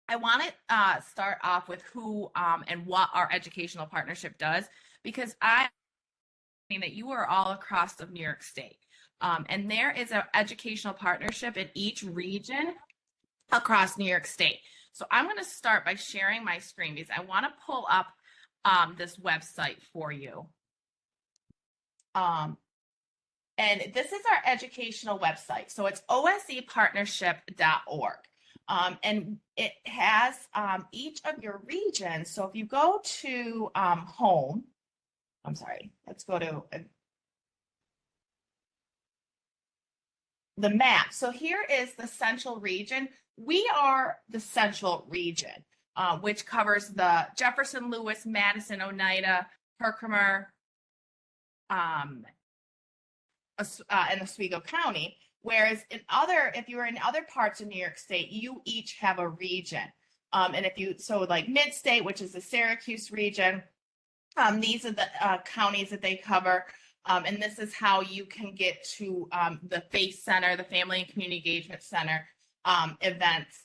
I want to start off with who and what our educational partnership does, because I mean that you are all across of New York State. And there is an educational partnership in each region across New York State. So I'm going to start by sharing my screen because I want to pull up this website for you. And this is our educational website. So it's osepartnership.org. And it has each of your regions. So if you go to home, I'm sorry, let's go to the map. So here is the central region. We are the central region, which covers the Jefferson, Lewis, Madison, Oneida, Herkimer, and Oswego County. Whereas if you were in other parts of New York State, you each have a region. And so like Mid-State, which is the Syracuse region, these are the counties that they cover. And this is how you can get to the FACE Center, the Family and Community Engagement Center, events,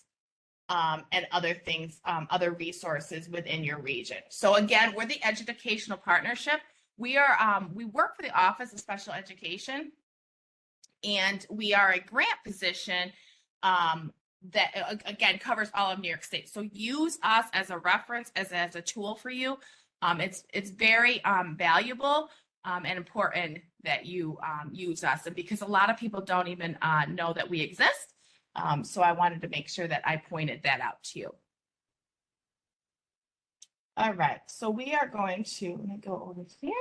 and other things, other resources within your region. So again, we're the educational partnership. We work for the Office of Special Education, and we are a grant position that again covers all of New York State. So use us as a reference, as a tool for you. It's very valuable and important that you use us, and because a lot of people don't even know that we exist. So I wanted to make sure that I pointed that out to you. All right, so we are going to, let me go over here.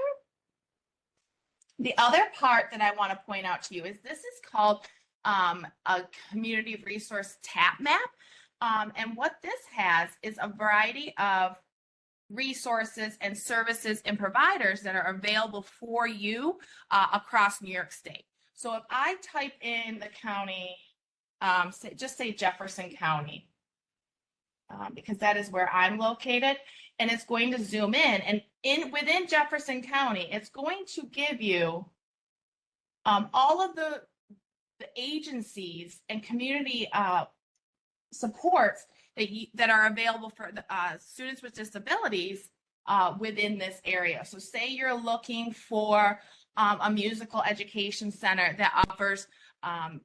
The other part that I want to point out to you is this is called a community resource tap map. And what this has is a variety of resources and services and providers that are available for you across New York State. So if I type in the county, just say Jefferson County, because that is where I'm located, and it's going to zoom in, and within Jefferson County, it's going to give you all of the agencies and community supports that are available for the, students with disabilities within this area. So say you're looking for a musical education center that offers a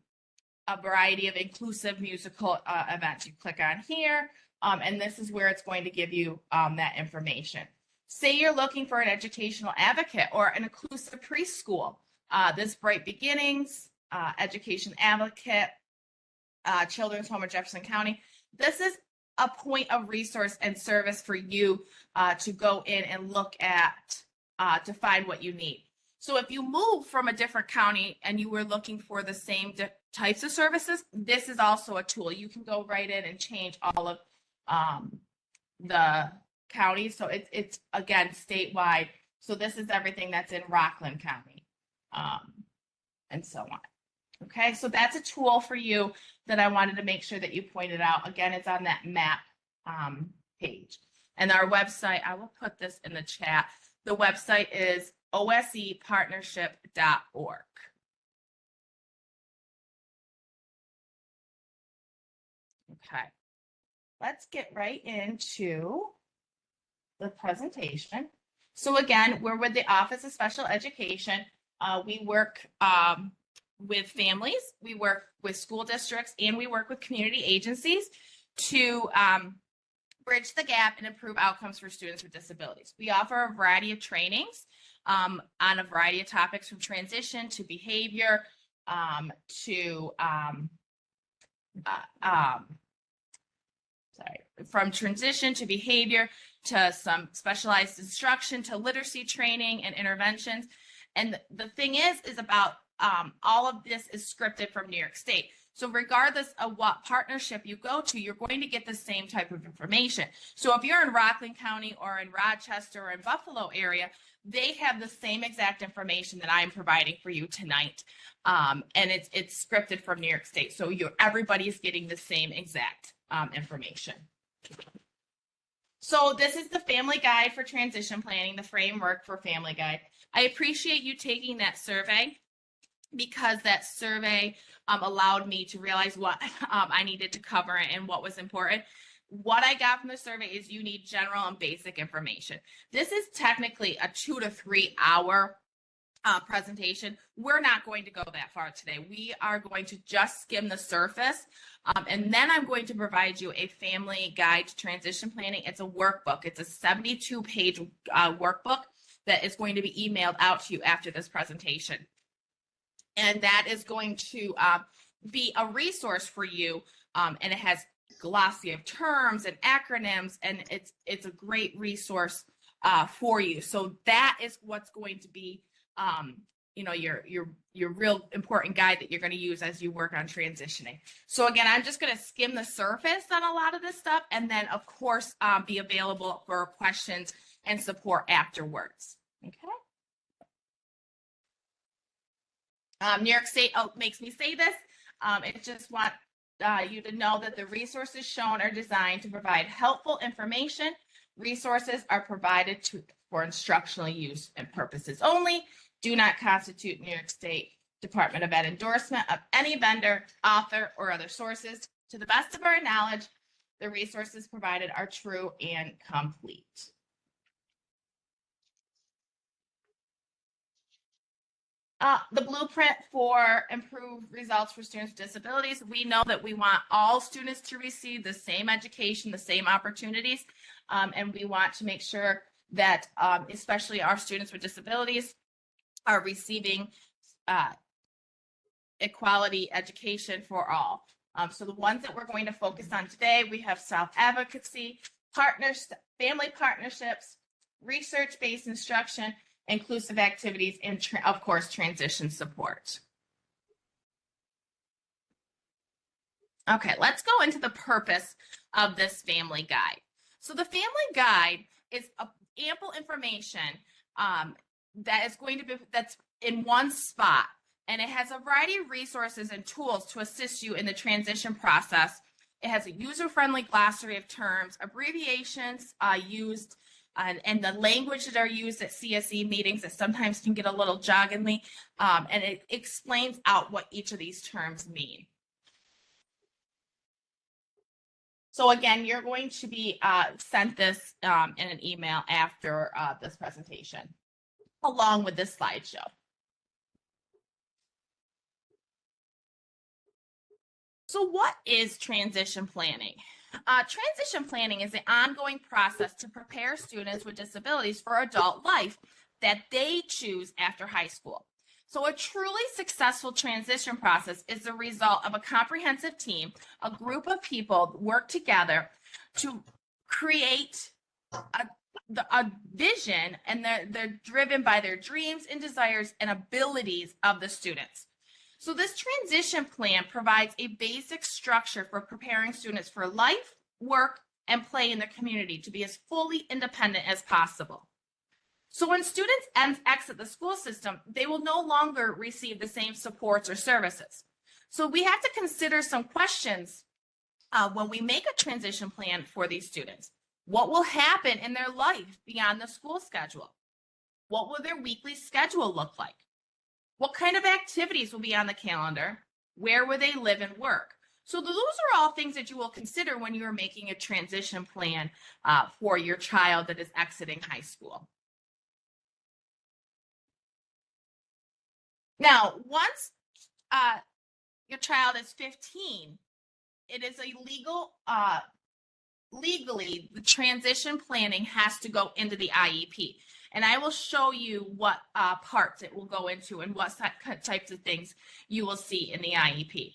variety of inclusive musical events. You click on here, and this is where it's going to give you that information. Say you're looking for an educational advocate or an inclusive preschool. This Bright Beginnings, Education Advocate, Children's Home of Jefferson County. This is a point of resource and service for you to go in and look at to find what you need. So if you move from a different county and you were looking for the same types of services, this is also a tool. You can go right in and change all of the counties. So it's again statewide. So this is everything that's in Rockland County, and so on. Okay, so that's a tool for you that I wanted to make sure that you pointed out. Again, it's on that map page. And our website, I will put this in the chat. The website is osepartnership.org. Okay, let's get right into the presentation. So again, we're with the Office of Special Education. We work with families, we work with school districts, and we work with community agencies to bridge the gap and improve outcomes for students with disabilities. We offer a variety of trainings on a variety of topics, from transition to behavior from transition to behavior to some specialized instruction to literacy training and interventions. And the thing is about all of this is scripted from New York State. So regardless of what partnership you go to, you're going to get the same type of information. So if you're in Rockland County or in Rochester or in Buffalo area, they have the same exact information that I'm providing for you tonight. And it's scripted from New York State. So everybody's getting the same exact information. So this is the Family Guide for Transition Planning, the framework for Family Guide. I appreciate you taking that survey, because that survey allowed me to realize what I needed to cover and what was important. what I got from the survey is you need general and basic information. This is technically a 2 to 3 hour presentation. We're not going to go that far today. We are going to just skim the surface, and then I'm going to provide you a family guide to transition planning. It's a workbook. It's a 72-page workbook that is going to be emailed out to you after this presentation. And that is going to be a resource for you, and it has glossy of terms and acronyms, and it's a great resource for you. So that is what's going to be your real important guide that you're going to use as you work on transitioning. So again, I'm just going to skim the surface on a lot of this stuff, and then of course be available for questions and support afterwards. Okay. New York State makes me say this. It just want you to know that the resources shown are designed to provide helpful information. Resources are provided for instructional use and purposes only. Do not constitute New York State Department of Ed endorsement of any vendor, author, or other sources. To the best of our knowledge, the resources provided are true and complete. The blueprint for improved results for students with disabilities. We know that we want all students to receive the same education, the same opportunities, and we want to make sure that especially our students with disabilities are receiving equality education for all. So the ones that we're going to focus on today, we have self-advocacy, family partnerships, research-based instruction, inclusive activities, and of course, transition support. Okay, let's go into the purpose of this family guide. So the family guide is ample information that is going to be, that's in one spot, and it has a variety of resources and tools to assist you in the transition process. It has a user-friendly glossary of terms, abbreviations used, and the language that are used at CSE meetings that sometimes can get a little jargony, and it explains out what each of these terms mean. So again, you're going to be sent this in an email after this presentation, along with this slideshow. So what is transition planning? Transition planning is an ongoing process to prepare students with disabilities for adult life that they choose after high school. So a truly successful transition process is the result of a comprehensive team, a group of people work together to create a vision, and they're driven by their dreams and desires and abilities of the students. So this transition plan provides a basic structure for preparing students for life, work, and play in the community to be as fully independent as possible. So when students exit the school system, they will no longer receive the same supports or services. So we have to consider some questions when we make a transition plan for these students. What will happen in their life beyond the school schedule? What will their weekly schedule look like? What kind of activities will be on the calendar? Where will they live and work? So those are all things that you will consider when you are making a transition plan for your child that is exiting high school. Now, once your child is 15, it is legally, the transition planning has to go into the IEP. And I will show you what parts it will go into and what types of things you will see in the IEP.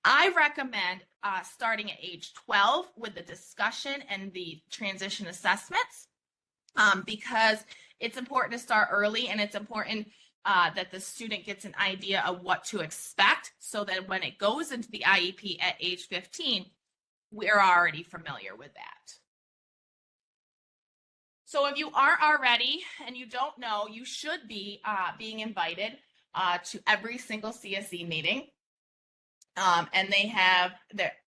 I recommend starting at age 12 with the discussion and the transition assessments because it's important to start early, and it's important that the student gets an idea of what to expect so that when it goes into the IEP at age 15, we're already familiar with that. So if you aren't already and you don't know, you should be being invited to every single CSE meeting. And they have,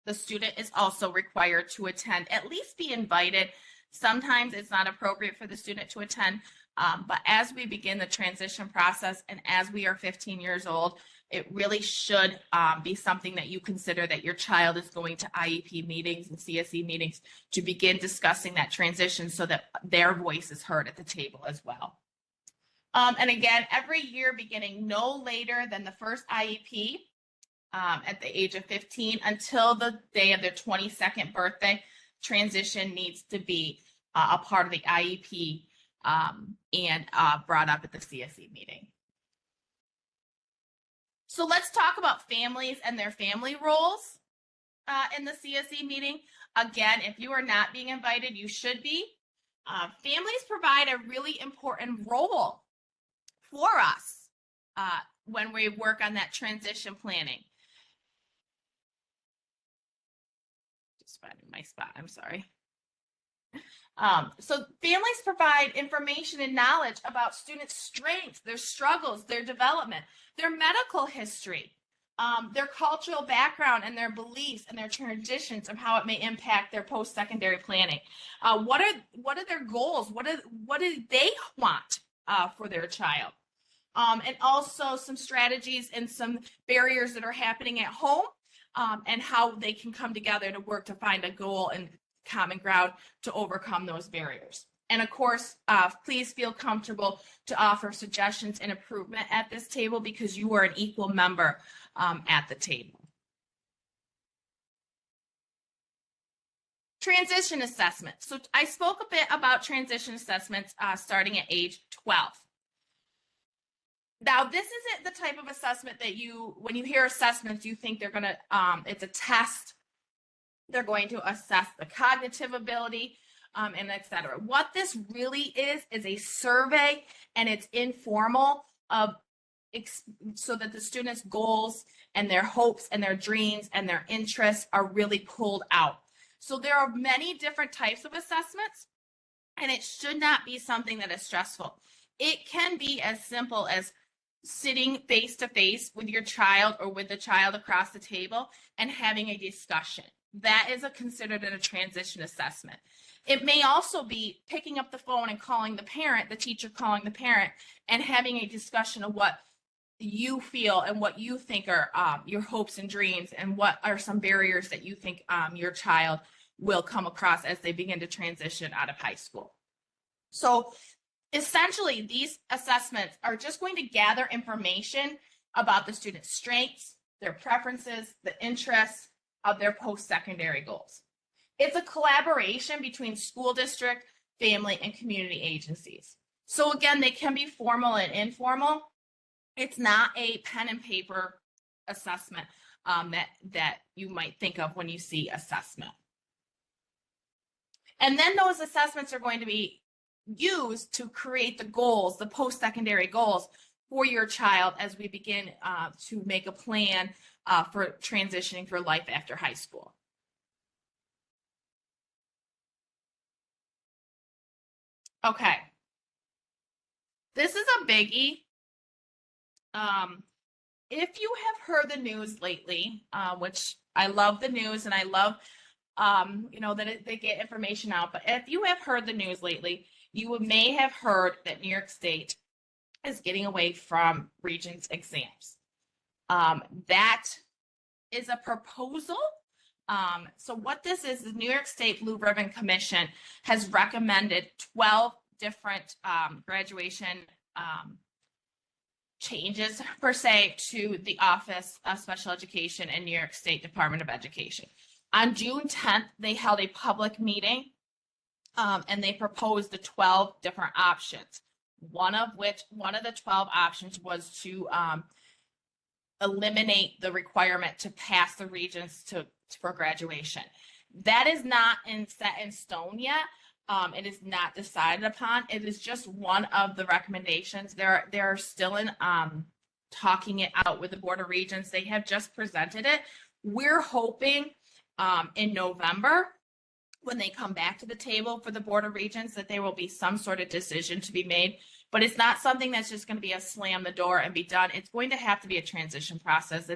the student is also required to attend, at least be invited. Sometimes it's not appropriate for the student to attend, but as we begin the transition process and as we are 15 years old, it really should be something that you consider that your child is going to IEP meetings and CSE meetings to begin discussing that transition so that their voice is heard at the table as well. And again, every year beginning no later than the first IEP at the age of 15 until the day of their 22nd birthday, transition needs to be a part of the IEP and brought up at the CSE meeting. So let's talk about families and their family roles in the CSE meeting. Again, if you are not being invited, you should be. Families provide a really important role for us when we work on that transition planning. Just finding my spot, I'm sorry. So families provide information and knowledge about students' strengths, their struggles, their development, their medical history, their cultural background and their beliefs and their traditions of how it may impact their post-secondary planning. What are their goals? What do they want for their child? And also some strategies and some barriers that are happening at home and how they can come together to work to find a goal and common ground to overcome those barriers. And of course, please feel comfortable to offer suggestions and improvement at this table because you are an equal member at the table. Transition assessment. So I spoke a bit about transition assessments starting at age 12. Now, this isn't the type of assessment that when you hear assessments, you think they're going to, it's a test. They're going to assess the cognitive ability and et cetera. What this really is a survey, and it's informal so that the students' goals and their hopes and their dreams and their interests are really pulled out. So there are many different types of assessments, and it should not be something that is stressful. It can be as simple as sitting face to face with your child or with the child across the table and having a discussion. That is considered a transition assessment. It may also be picking up the phone and calling the parent, the teacher calling the parent, and having a discussion of what you feel and what you think are your hopes and dreams, and what are some barriers that you think your child will come across as they begin to transition out of high school. So essentially, these assessments are just going to gather information about the student's strengths, their preferences, the interests of their post-secondary goals. It's a collaboration between school district, family, and community agencies. So again, they can be formal and informal. It's not a pen and paper assessment that you might think of when you see assessment. And then those assessments are going to be used to create the goals, the post-secondary goals for your child as we begin to make a plan for transitioning for life after high school. Okay, this is a biggie. If you have heard the news lately, which I love the news and I love, that they get information out, but if you have heard the news lately, you may have heard that New York State is getting away from Regents exams. That is a proposal. So what this is, the New York State Blue Ribbon Commission has recommended 12 different graduation changes, per se, to the Office of Special Education and New York State Department of Education. On June 10th, they held a public meeting and they proposed the 12 different options. One of the 12 options was to eliminate the requirement to pass the Regents for graduation. That is not set in stone yet. It is not decided upon. It is just one of the recommendations. They're still in talking it out with the Board of Regents. They have just presented it. We're hoping in November, when they come back to the table for the Board of Regents, that there will be some sort of decision to be made. But it's not something that's just going to be a slam the door and be done. It's going to have to be a transition process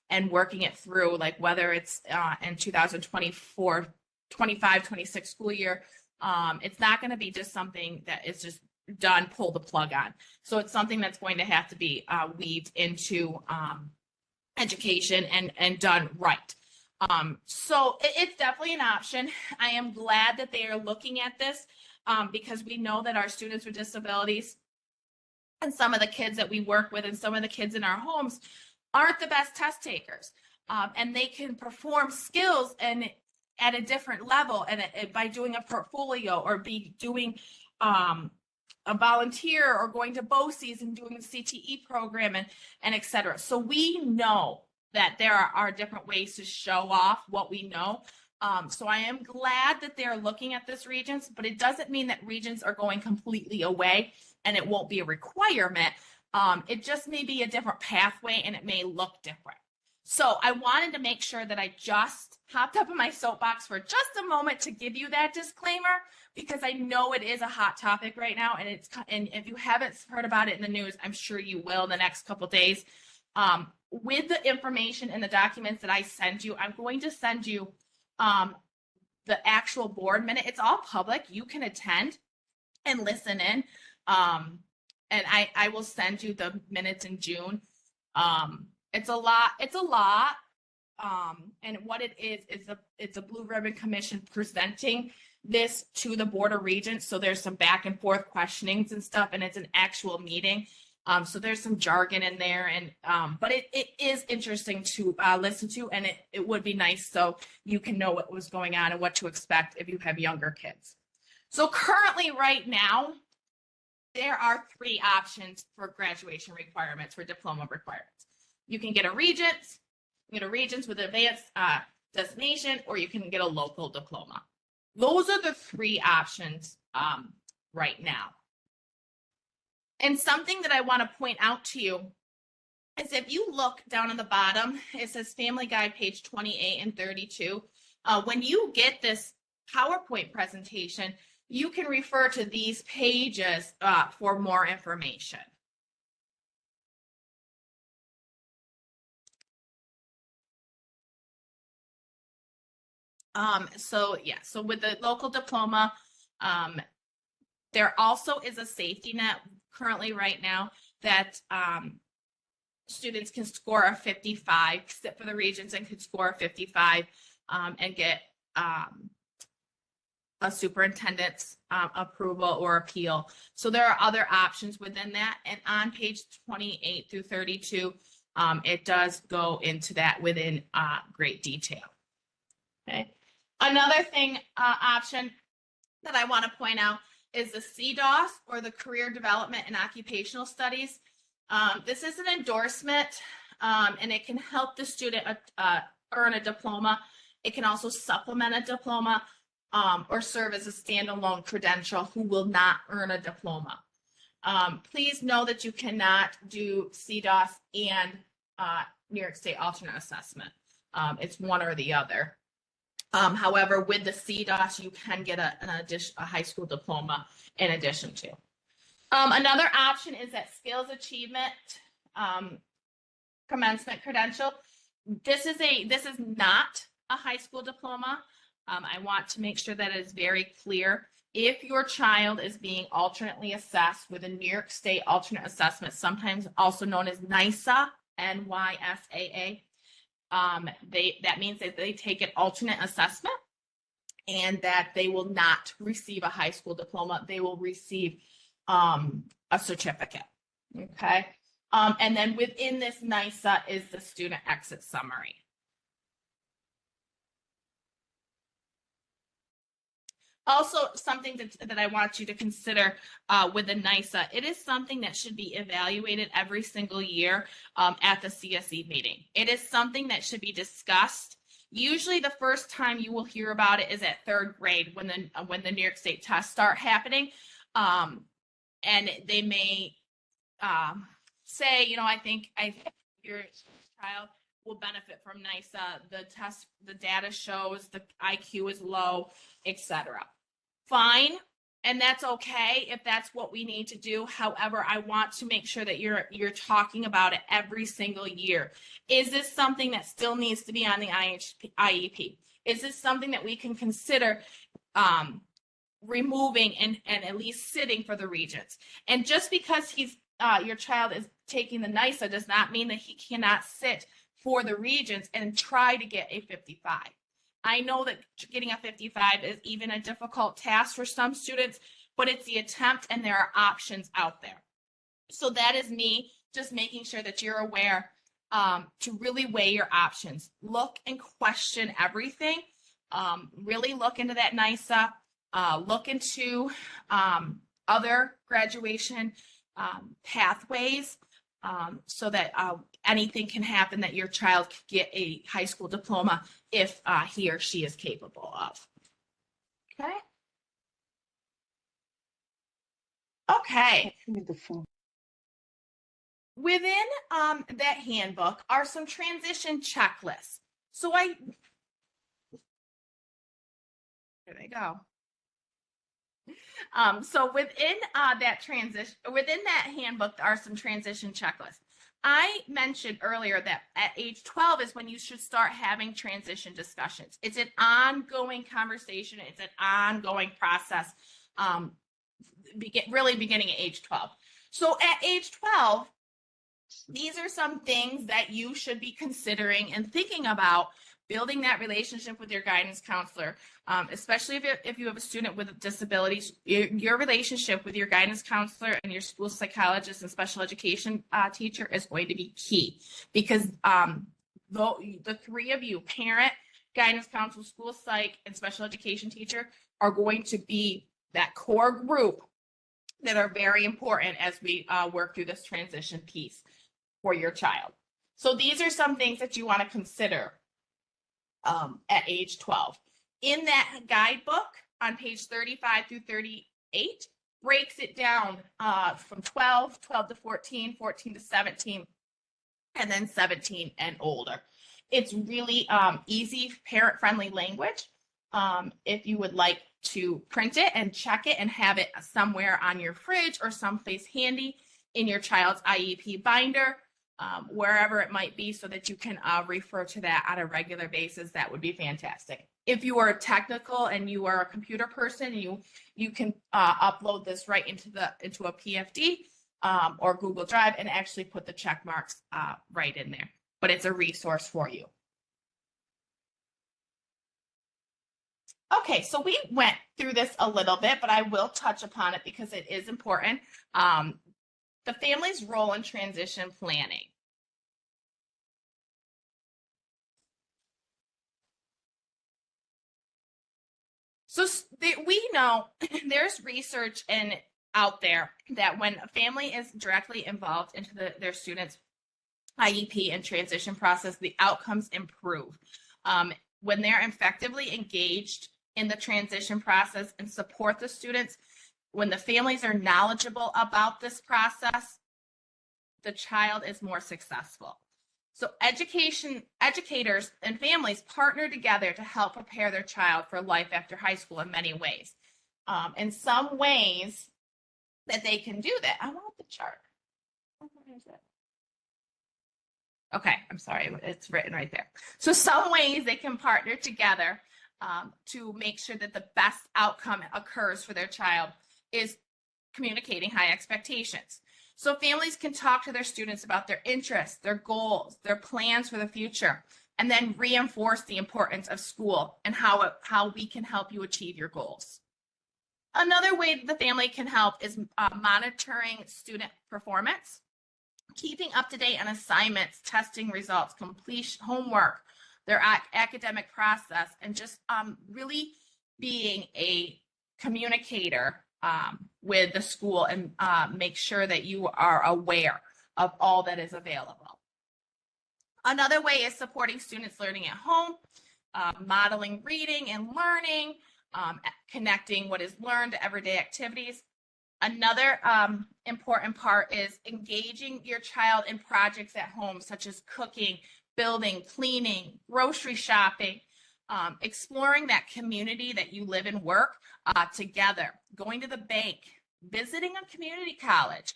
and working it through, like whether it's in 2024, 25, 26 school year. It's not going to be just something that is just done, pull the plug on. So it's something that's going to have to be weaved into education and done right. So it's definitely an option. I am glad that they are looking at this because we know that our students with disabilities and some of the kids that we work with and some of the kids in our homes aren't the best test takers. And they can perform skills and at a different level and by doing a portfolio or be doing a volunteer or going to BOCES and doing the CTE program and et cetera. So we know that there are different ways to show off what we know. So I am glad that they're looking at this Regents, but it doesn't mean that Regents are going completely away and it won't be a requirement. It just may be a different pathway and it may look different. So I wanted to make sure that I just hopped up in my soapbox for just a moment to give you that disclaimer because I know it is a hot topic right now, and if you haven't heard about it in the news, I'm sure you will in the next couple days. With the information and the documents that I send you, I'm going to send you the actual board minute. It's all public. You can attend and listen in. And I will send you the minutes in June. It's a lot. And what it is it's a Blue Ribbon Commission presenting this to the Board of Regents. So there's some back and forth questionings and stuff, and it's an actual meeting. So there's some jargon in there, and but it is interesting to listen to, and it would be nice so you can know what was going on and what to expect if you have younger kids. So currently, right now, there are 3 options for graduation requirements, for diploma requirements. You can get a Regents, with advanced designation, or you can get a local diploma. Those are the 3 options right now. And something that I want to point out to you is if you look down on the bottom, it says Family Guide, page 28 and 32. When you get this PowerPoint presentation, you can refer to these pages for more information. So with the local diploma, there also is a safety net currently right now that students can score a 55, sit for the Regents and could score a 55 and get a superintendent's approval or appeal. So there are other options within that. And on page 28 through 32, it does go into that within great detail. Okay. Another thing, option that I want to point out is the CDOS, or the Career Development and Occupational Studies. This is an endorsement, and it can help the student earn a diploma. It can also supplement a diploma or serve as a standalone credential who will not earn a diploma. Please know that you cannot do CDOS and New York State alternate assessment. It's one or the other. However, with the CDOS, you can get a high school diploma in addition to. Another option is that skills achievement commencement credential. This is not a high school diploma. I want to make sure that it is very clear. If your child is being alternately assessed with a New York State alternate assessment, sometimes also known as NYSA, NYSAA, that means that they take an alternate assessment and that they will not receive a high school diploma. They will receive a certificate. Okay. And then within this NYSA is the student exit summary. Also, something that I want you to consider with the NYSA, it is something that should be evaluated every single year at the CSE meeting. It is something that should be discussed. Usually the first time you will hear about it is at 3rd grade when the New York State tests start happening. And they may say, I think your child will benefit from NYSA. The data shows the IQ is low, etc. Fine, and that's okay if that's what we need to do. However, I want to make sure that you're talking about it every single year. Is this something that still needs to be on the IEP? Is this something that we can consider removing and at least sitting for the Regents? And just because your child is taking the NYSA does not mean that he cannot sit for the Regents and try to get a 55. I know that getting a 55 is even a difficult task for some students, but it's the attempt and there are options out there. So that is me just making sure that you're aware to really weigh your options. Look and question everything. Really look into that NISA. Look into other graduation pathways so that anything can happen that your child could get a high school diploma if he or she is capable of. Okay. Okay. Within that handbook are some transition checklists. So there they go. So within that handbook are some transition checklists. I mentioned earlier that at age 12 is when you should start having transition discussions. It's an ongoing conversation. It's an ongoing process, really beginning at age 12. So at age 12, these are some things that you should be considering and thinking about building that relationship with your guidance counselor, especially if you have a student with disabilities. Your relationship with your guidance counselor and your school psychologist and special education teacher is going to be key, because the three of you, parent, guidance counselor, school psych, and special education teacher, are going to be that core group that are very important as we work through this transition piece for your child. So these are some things that you want to consider at age 12. In that guidebook on page 35 through 38, breaks it down from 12 to 14, 14 to 17, and then 17 and older. It's really easy, parent-friendly language. If you would like to print it and check it and have it somewhere on your fridge or someplace handy in your child's IEP binder, wherever it might be, so that you can refer to that on a regular basis, that would be fantastic. If you are technical and you are a computer person, you can upload this right into a PFD or Google Drive and actually put the check marks right in there. But it's a resource for you. Okay, so we went through this a little bit, but I will touch upon it because it is important. The family's role in transition planning. So we know there's research out there that when a family is directly involved into their students' IEP and transition process, the outcomes improve. When they're effectively engaged in the transition process and support the students, when the families are knowledgeable about this process, the child is more successful. So educators and families partner together to help prepare their child for life after high school in many ways. In some ways that they can do that. I want the chart. Where is it? Okay, I'm sorry, it's written right there. So some ways they can partner together to make sure that the best outcome occurs for their child is communicating high expectations. So families can talk to their students about their interests, their goals, their plans for the future, and then reinforce the importance of school and how we can help you achieve your goals. Another way that the family can help is monitoring student performance, keeping up to date on assignments, testing results, completion, homework, their academic process, and just really being a communicator with the school and make sure that you are aware of all that is available. Another way is supporting students learning at home, modeling reading and learning, connecting what is learned to everyday activities. Another important part is engaging your child in projects at home, such as cooking, building, cleaning, grocery shopping, exploring that community that you live and work together, going to the bank, visiting a community college,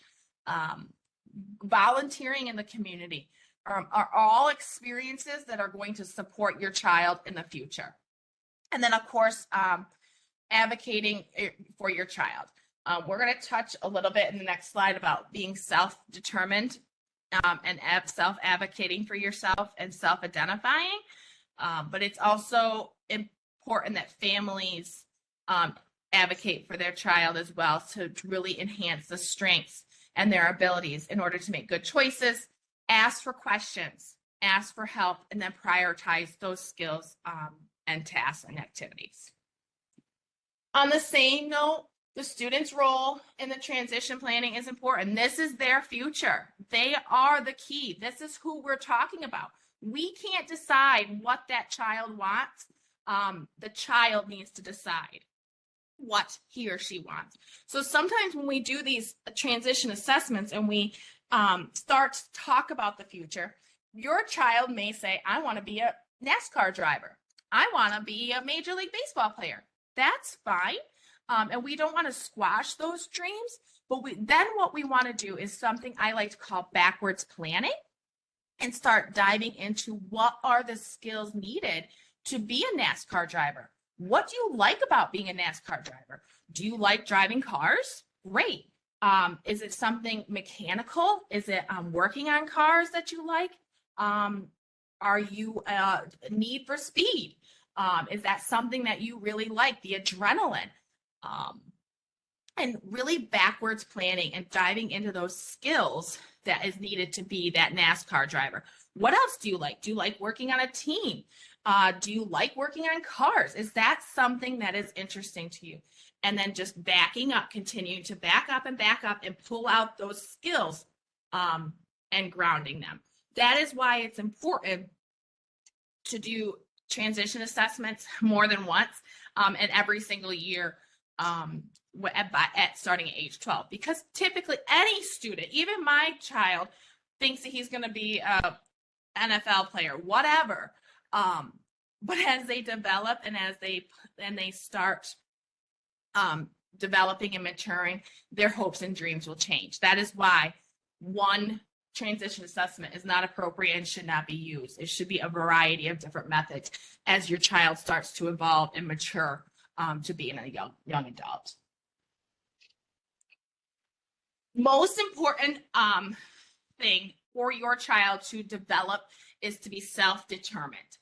volunteering in the community are all experiences that are going to support your child in the future. And then, of course, advocating for your child. We're going to touch a little bit in the next slide about being self-determined and self-advocating for yourself and self-identifying. But it's also important that families advocate for their child as well to really enhance the strengths and their abilities in order to make good choices, ask for questions, ask for help, and then prioritize those skills and tasks and activities. On the same note, the student's role in the transition planning is important. This is their future. They are the key. This is who we're talking about. We can't decide what that child wants. The child needs to decide what he or she wants. So sometimes when we do these transition assessments and we start to talk about the future, your child may say, I want to be a NASCAR driver. I want to be a Major League Baseball player. That's fine. And we don't want to squash those dreams, but then what we want to do is something I like to call backwards planning and start diving into what are the skills needed to be a NASCAR driver. What do you like about being a NASCAR driver? Do you like driving cars? Great. Is it something mechanical? Is it working on cars that you like? Are you need for speed? Is that something that you really like? The adrenaline? And really backwards planning and diving into those skills that is needed to be that NASCAR driver. What else do you like? Do you like working on a team? Do you like working on cars? Is that something that is interesting to you? And then just backing up, continuing to back up and pull out those skills and grounding them. That is why it's important to do transition assessments more than once and every single year starting at age 12, because typically any student, even my child, thinks that he's going to be a NFL player, whatever. But as they develop and as they start developing and maturing, their hopes and dreams will change. That is why one transition assessment is not appropriate and should not be used. It should be a variety of different methods as your child starts to evolve and mature to being a young adult. Most important thing for your child to develop is to be self-determined,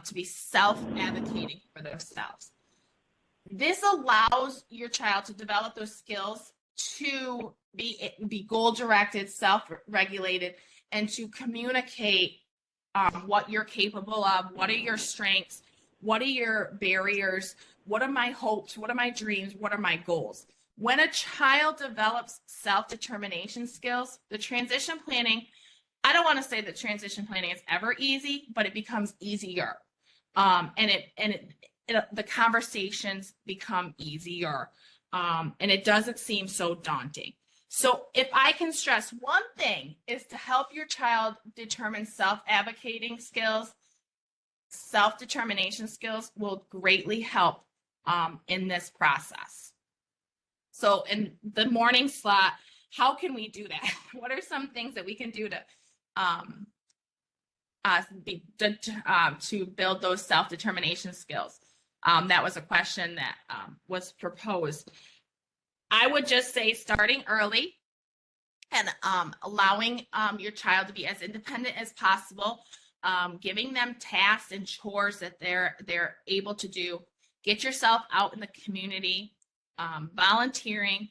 to be self-advocating for themselves. This allows your child to develop those skills to be goal-directed, self-regulated, and to communicate what you're capable of, what are your strengths, what are your barriers, what are my hopes, what are my dreams, what are my goals. When a child develops self-determination skills, the transition planning, I don't want to say that transition planning is ever easy, but it becomes easier. The conversations become easier. And it doesn't seem so daunting. So if I can stress one thing is to help your child determine self-advocating skills, self-determination skills will greatly help in this process. So in the morning slot, how can we do that? What are some things that we can do to build those self-determination skills? That was a question that was proposed. I would just say starting early and allowing your child to be as independent as possible, giving them tasks and chores that they're able to do. Get yourself out in the community, volunteering,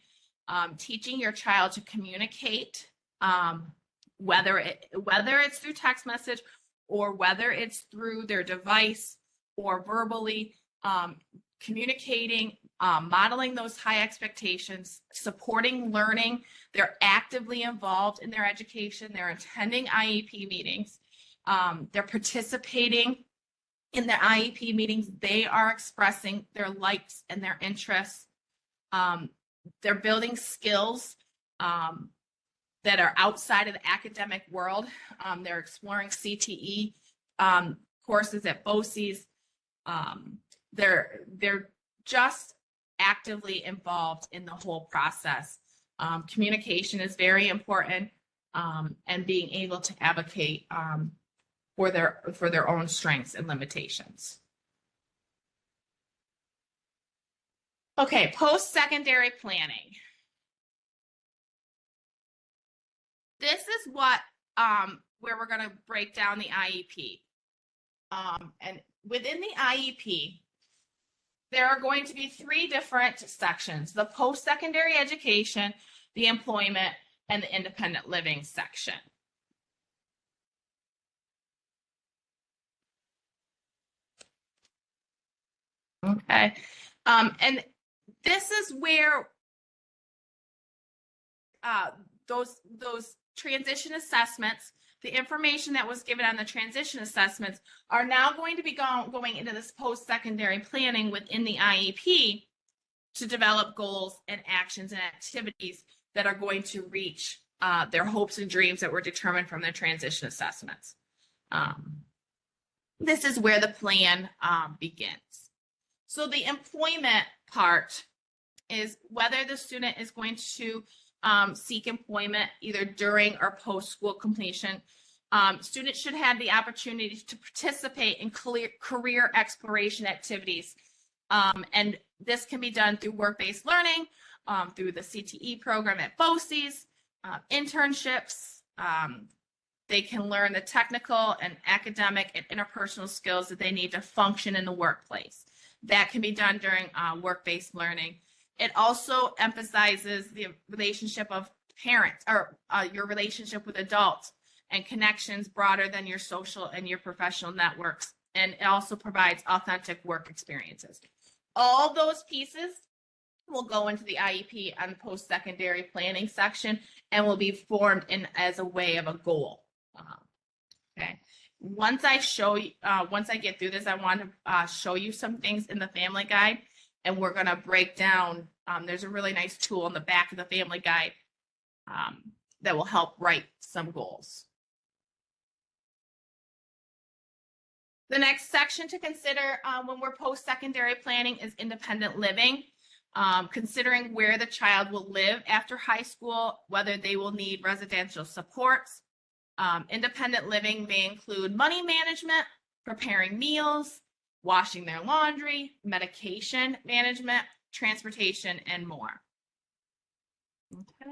teaching your child to communicate, whether it's through text message or whether it's through their device or verbally, communicating, modeling those high expectations, supporting learning. They're actively involved in their education. They're attending IEP meetings. They're participating in the IEP meetings. They are expressing their likes and their interests. They're building skills that are outside of the academic world. They're exploring CTE courses at BOCES. They're just actively involved in the whole process. Communication is very important, and being able to advocate for their own strengths and limitations. Okay, post-secondary planning. This is what where we're going to break down the IEP. And within the IEP, there are going to be 3 different sections: the post-secondary education, the employment, and the independent living section. Okay. And this is where those transition assessments, the information that was given on the transition assessments, are now going to be going into this post-secondary planning within the IEP to develop goals and actions and activities that are going to reach their hopes and dreams that were determined from their transition assessments. This is where the plan begins. So the employment part is whether the student is going to seek employment either during or post-school completion. Students should have the opportunity to participate in career exploration activities. And this can be done through work-based learning, through the CTE program at BOCES, internships. They can learn the technical and academic and interpersonal skills that they need to function in the workplace. That can be done during work-based learning. It also emphasizes the relationship of parents, or your relationship with adults, and connections broader than your social and your professional networks. And it also provides authentic work experiences. All those pieces will go into the IEP on the post-secondary planning section and will be formed in as a way of a goal. Okay. Once I get through this, I want to show you some things in the family guide, and we're going to break down. There's a really nice tool in the back of the family guide that will help write some goals. The next section to consider when we're post-secondary planning is independent living, considering where the child will live after high school, whether they will need residential supports. Independent living may include money management, preparing meals, washing their laundry, medication management, transportation, and more. Okay.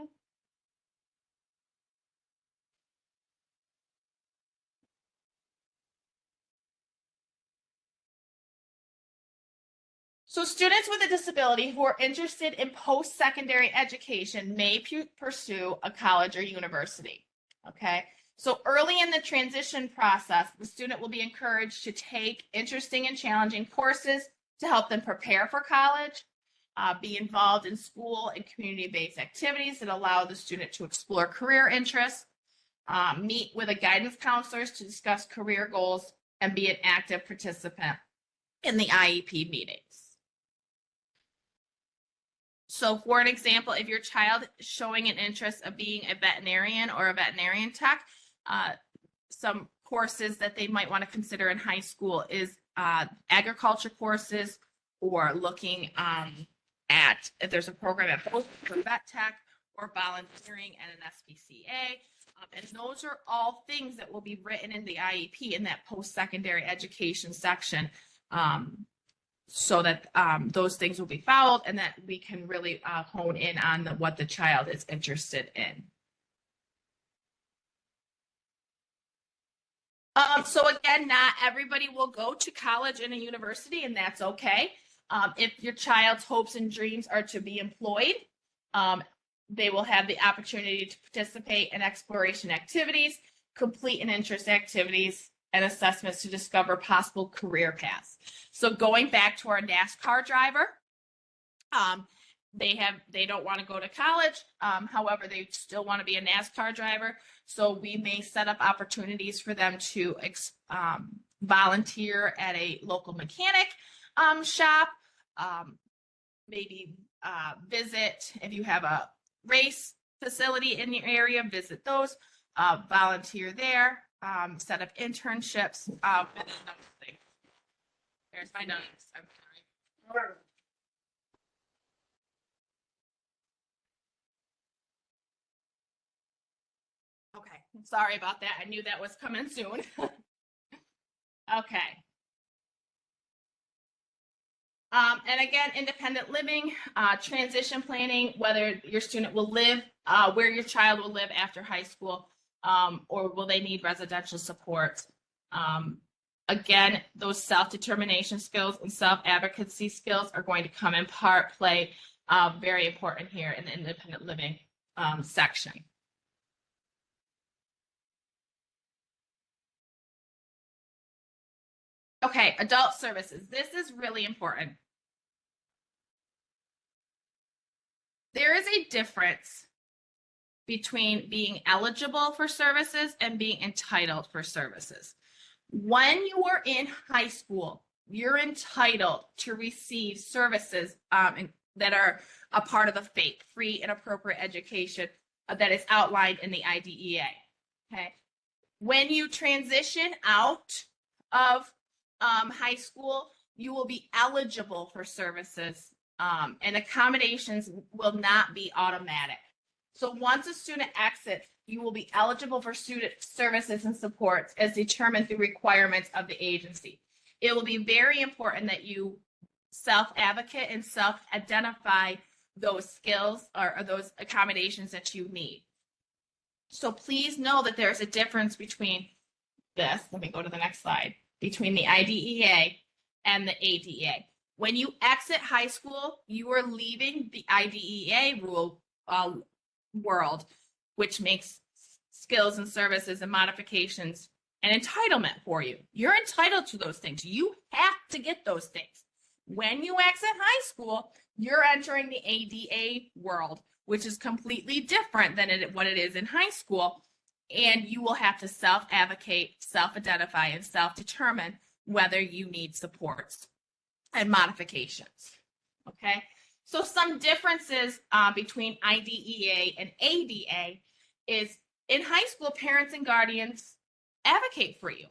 So students with a disability who are interested in post-secondary education may pursue a college or university. Okay. So early in the transition process, the student will be encouraged to take interesting and challenging courses to help them prepare for college, be involved in school and community-based activities that allow the student to explore career interests, meet with a guidance counselors to discuss career goals, and be an active participant in the IEP meetings. So for an example, if your child is showing an interest of being a veterinarian or a veterinarian tech, some courses that they might want to consider in high school is agriculture courses, or looking at if there's a program at both for vet tech or volunteering at an SPCA. And those are all things that will be written in the IEP in that post-secondary education section, so that those things will be followed and that we can really hone in on what the child is interested in. So again, not everybody will go to college and a university, and that's okay. If your child's hopes and dreams are to be employed, they will have the opportunity to participate in exploration activities, complete and interest activities, and assessments to discover possible career paths. So going back to our NASCAR driver, they don't want to go to college. However, they still want to be a NASCAR driver. So we may set up opportunities for them to volunteer at a local mechanic shop, maybe visit, if you have a race facility in your area, visit those, volunteer there, set up internships, and another thing. There's my notes. I'm sorry. Okay, sorry about that. I knew that was coming soon. Okay. And again, independent living, transition planning, whether your student will live, where your child will live after high school, or will they need residential support? Again, those self-determination skills and self-advocacy skills are going to come in play very important here in the independent living section. Okay, adult services. This is really important. There is a difference between being eligible for services and being entitled for services. When you are in high school, you're entitled to receive services that are a part of the FAPE, free and appropriate education, that is outlined in the IDEA. Okay. When you transition out of high school, you will be eligible for services, and accommodations will not be automatic. So once a student exits, you will be eligible for student services and supports as determined through requirements of the agency. It will be very important that you self-advocate and self-identify those skills or those accommodations that you need. So please know that there's a difference between this, let me go to the next slide, between the IDEA and the ADA. When you exit high school, you are leaving the IDEA world, which makes skills and services and modifications an entitlement for you. You're entitled to those things. You have to get those things. When you exit high school, you're entering the ADA world, which is completely different than what it is in high school. And you will have to self-advocate, self-identify, and self-determine whether you need supports and modifications. Okay? So some differences between IDEA and ADA is in high school, parents and guardians advocate for you.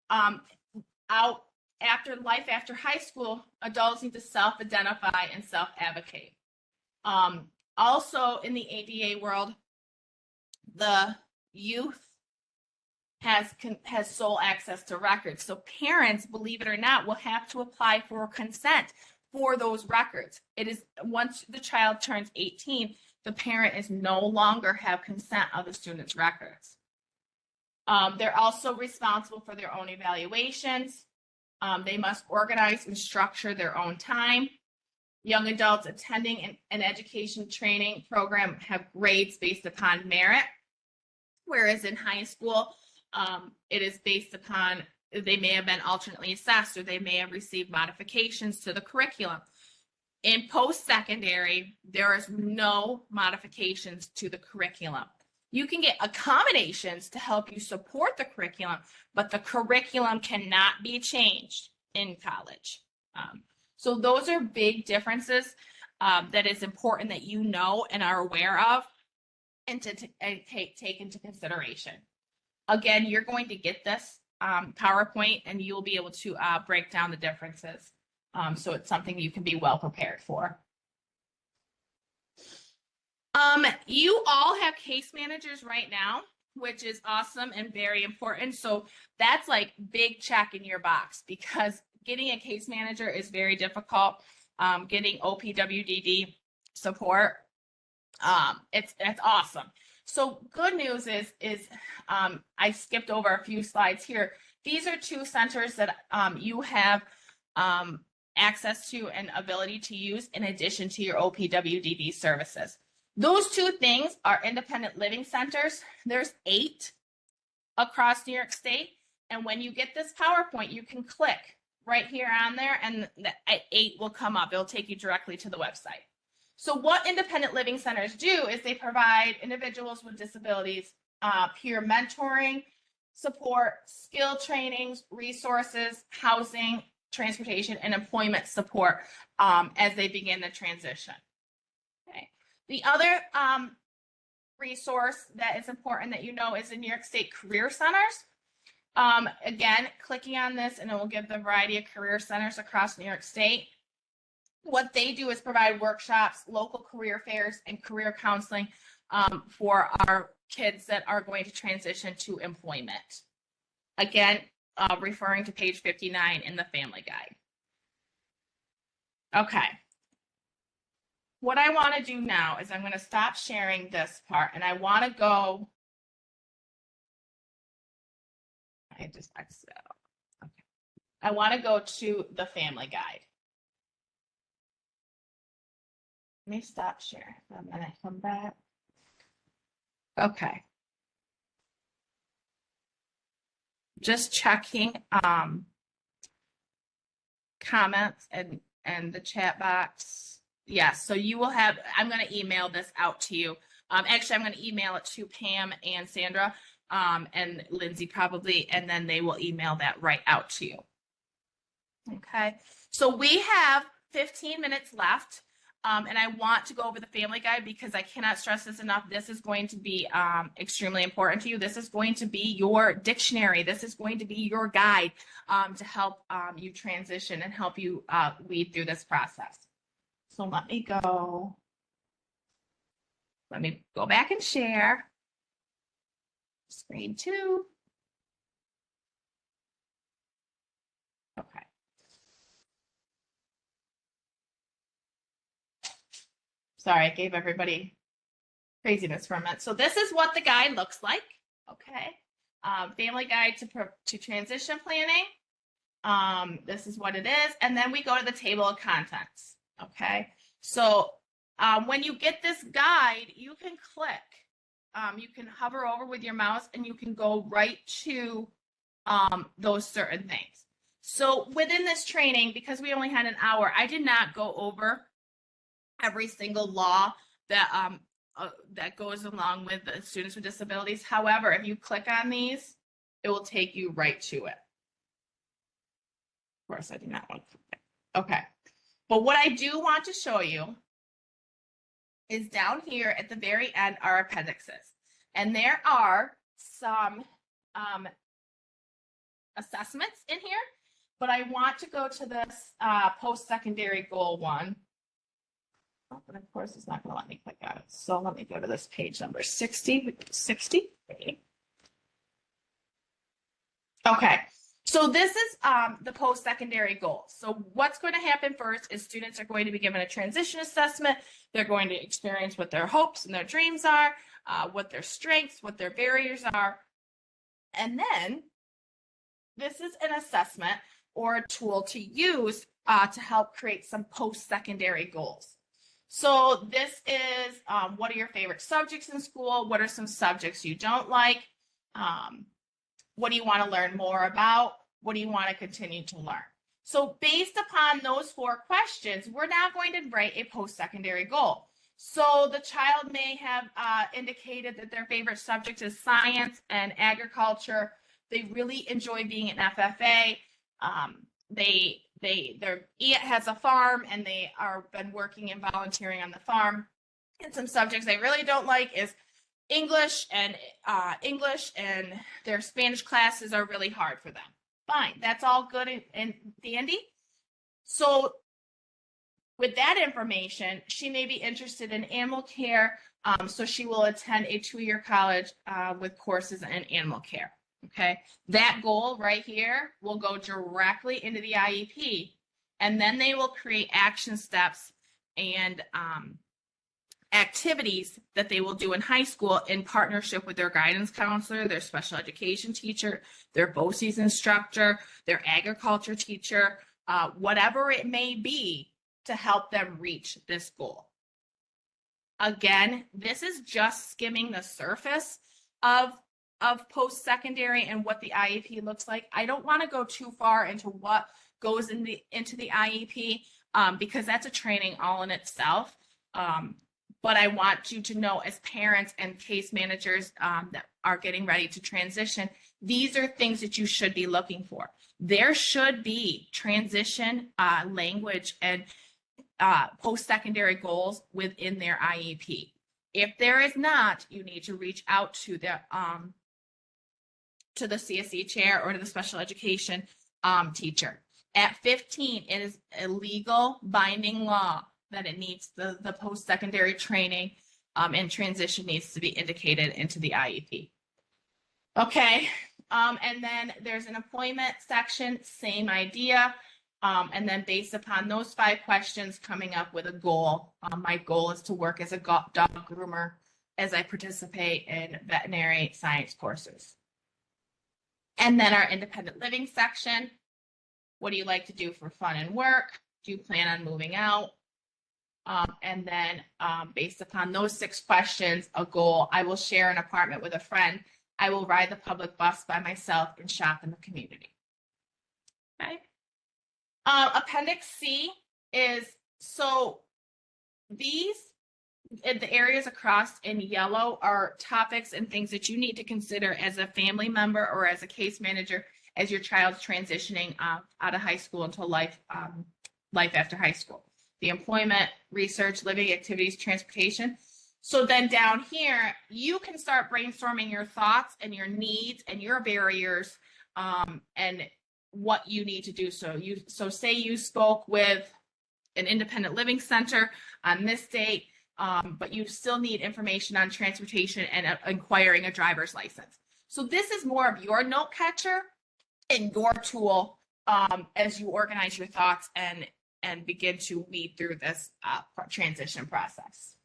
Out after life after high school, adults need to self-identify and self-advocate. Also in the ADA world, the youth has sole access to records. So parents, believe it or not, will have to apply for consent for those records. It is once the child turns 18, the parent is no longer have consent of the student's records. They're also responsible for their own evaluations. They must organize and structure their own time. Young adults attending an education training program have grades based upon merit, whereas in high school, it is based upon, they may have been alternately assessed or they may have received modifications to the curriculum. In post-secondary, there is no modifications to the curriculum. You can get accommodations to help you support the curriculum, but the curriculum cannot be changed in college. So those are big differences that is important that you know and are aware of and to take into consideration. Again, you're going to get this PowerPoint and you'll be able to break down the differences. So it's something you can be well prepared for. You all have case managers right now, which is awesome and very important. So that's like big check in your box because getting a case manager is very difficult. Getting OPWDD support, it's awesome. So good news is I skipped over a few slides here. These are two centers that you have access to and ability to use in addition to your OPWDD services. Those two things are independent living centers. There's 8 across New York State. And when you get this PowerPoint, you can click right here on there and the 8 will come up. It'll take you directly to the website. So what independent living centers do is they provide individuals with disabilities peer mentoring, support, skill trainings, resources, housing, transportation, and employment support as they begin the transition. Okay. The other resource that is important that you know is the New York State Career Centers. Again, clicking on this and it will give the variety of career centers across New York State. What they do is provide workshops, local career fairs, and career counseling for our kids that are going to transition to employment. Again, referring to page 59 in the Family Guide. Okay. What I want to do now is I'm going to stop sharing this part and I want to go I just exited out. Okay. I want to go to the family guide. Let me stop sharing for a minute. Come back. Okay. Just checking comments and the chat box. Yes, so you will have, I'm going to email this out to you. Actually, I'm going to email it to Pam and Sandra and Lindsay probably, and then they will email that right out to you. Okay, so we have 15 minutes left. And I want to go over the family guide because I cannot stress this enough. This is going to be extremely important to you. This is going to be your dictionary. This is going to be your guide to help you transition and help you weed through this process. So let me go back and share screen 2. Okay. Sorry, I gave everybody craziness for a minute. So this is what the guide looks like. Okay. Family guide to transition planning. This is what it is. And then we go to the table of contents. Okay. So when you get this guide, you can click. You can hover over with your mouse and you can go right to those certain things. So within this training, because we only had an hour, I did not go over every single law that that goes along with the students with disabilities. However, if you click on these, it will take you right to it. Of course, I do not want to click it. Okay. But what I do want to show you is down here at the very end are appendixes. And there are some assessments in here, but I want to go to this post-secondary goal one. But of course, it's not going to let me click on it. So let me go to this page number 60. Okay, so this is the post-secondary goals. So what's going to happen first is students are going to be given a transition assessment. They're going to experience what their hopes and their dreams are, what their strengths, what their barriers are. And then this is an assessment or a tool to use to help create some post-secondary goals. So this is what are your favorite subjects in school? What are some subjects you don't like? What do you want to learn more about? What do you want to continue to learn? So based upon those 4 questions, we're now going to write a post-secondary goal. So the child may have indicated that their favorite subject is science and agriculture. They really enjoy being an FFA. Their aunt has a farm and they are been working and volunteering on the farm. And some subjects they really don't like is English and their Spanish classes are really hard for them. Fine, that's all good and dandy. So with that information, she may be interested in animal care. So she will attend a 2-year college with courses in animal care. Okay, that goal right here will go directly into the IEP, and then they will create action steps and activities that they will do in high school in partnership with their guidance counselor, their special education teacher, their BOCES instructor, their agriculture teacher, whatever it may be to help them reach this goal. Again, this is just skimming the surface of post-secondary and what the IEP looks like. I don't want to go too far into what goes into the IEP because that's a training all in itself. But I want you to know as parents and case managers that are getting ready to transition, these are things that you should be looking for. There should be transition language and post-secondary goals within their IEP. If there is not, you need to reach out to the CSE chair or to the special education teacher. At 15, it is a legal binding law that it needs the post-secondary training and transition needs to be indicated into the IEP. Okay, and then there's an employment section, same idea. And then based upon those 5 questions, coming up with a goal. My goal is to work as a dog groomer as I participate in veterinary science courses. And then our independent living section. What do you like to do for fun and work? Do you plan on moving out? And then based upon those 6 questions, a goal, I will share an apartment with a friend. I will ride the public bus by myself and shop in the community. Okay. Appendix C is, so these, the areas across in yellow are topics and things that you need to consider as a family member or as a case manager as your child's transitioning out of high school into life after high school. The employment, research, living activities, transportation. So then down here, you can start brainstorming your thoughts and your needs and your barriers and what you need to do. So say you spoke with an independent living center on this date, but you still need information on transportation and acquiring a driver's license. So this is more of your note catcher and your tool as you organize your thoughts and begin to weed through this transition process.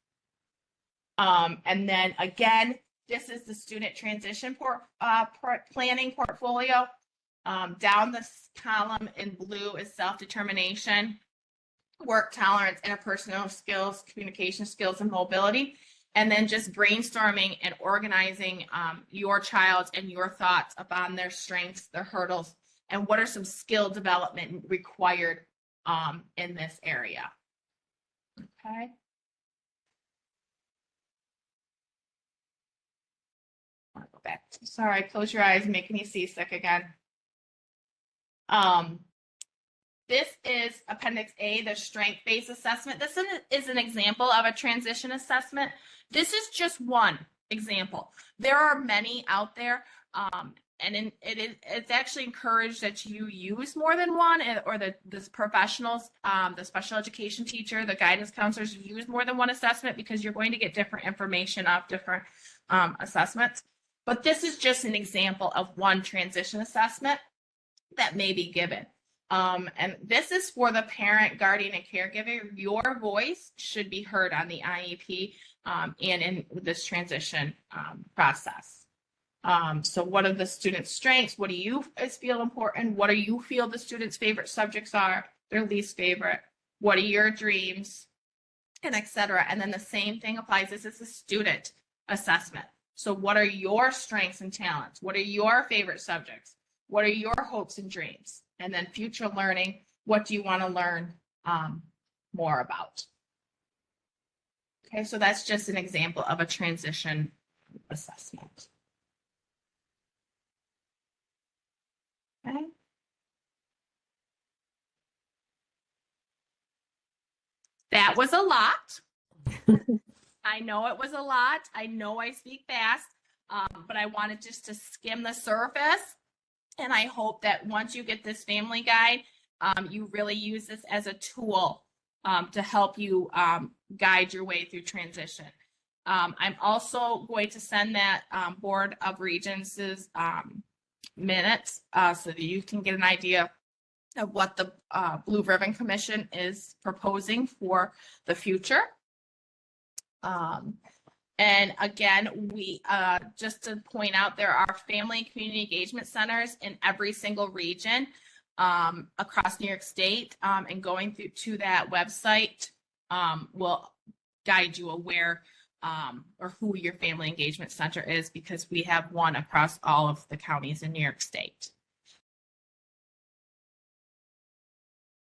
And then again, this is the student transition planning portfolio. Down this column in blue is self-determination, work tolerance, interpersonal skills, communication skills, and mobility. And then just brainstorming and organizing your child's and your thoughts upon their strengths, their hurdles, and what are some skill development required in this area. Okay. I want to go back. Sorry, close your eyes, making me seasick again. This is Appendix A, the strength-based assessment. This is an example of a transition assessment. This is just one example. There are many out there, and it's actually encouraged that you use more than one, or the professionals, the special education teacher, the guidance counselors use more than one assessment because you're going to get different information off different assessments. But this is just an example of one transition assessment that may be given. And this is for the parent, guardian, and caregiver. Your voice should be heard on the IEP and in this transition process. So what are the students' strengths? What do you feel important? What do you feel the students' favorite subjects are, their least favorite? What are your dreams? And et cetera. And then the same thing applies. This is a student assessment. So what are your strengths and talents? What are your favorite subjects? What are your hopes and dreams? And then future learning, what do you want to learn more about? Okay, so that's just an example of a transition assessment. Okay. That was a lot. I know it was a lot. I know I speak fast, but I wanted just to skim the surface. And I hope that once you get this family guide, you really use this as a tool to help you guide your way through transition. I'm also going to send that Board of Regents' minutes so that you can get an idea of what the Blue Ribbon Commission is proposing for the future. And again, we just to point out, there are family and community engagement centers in every single region across New York State, and going through to that website will guide you where or who your family engagement center is, because we have one across all of the counties in New York State.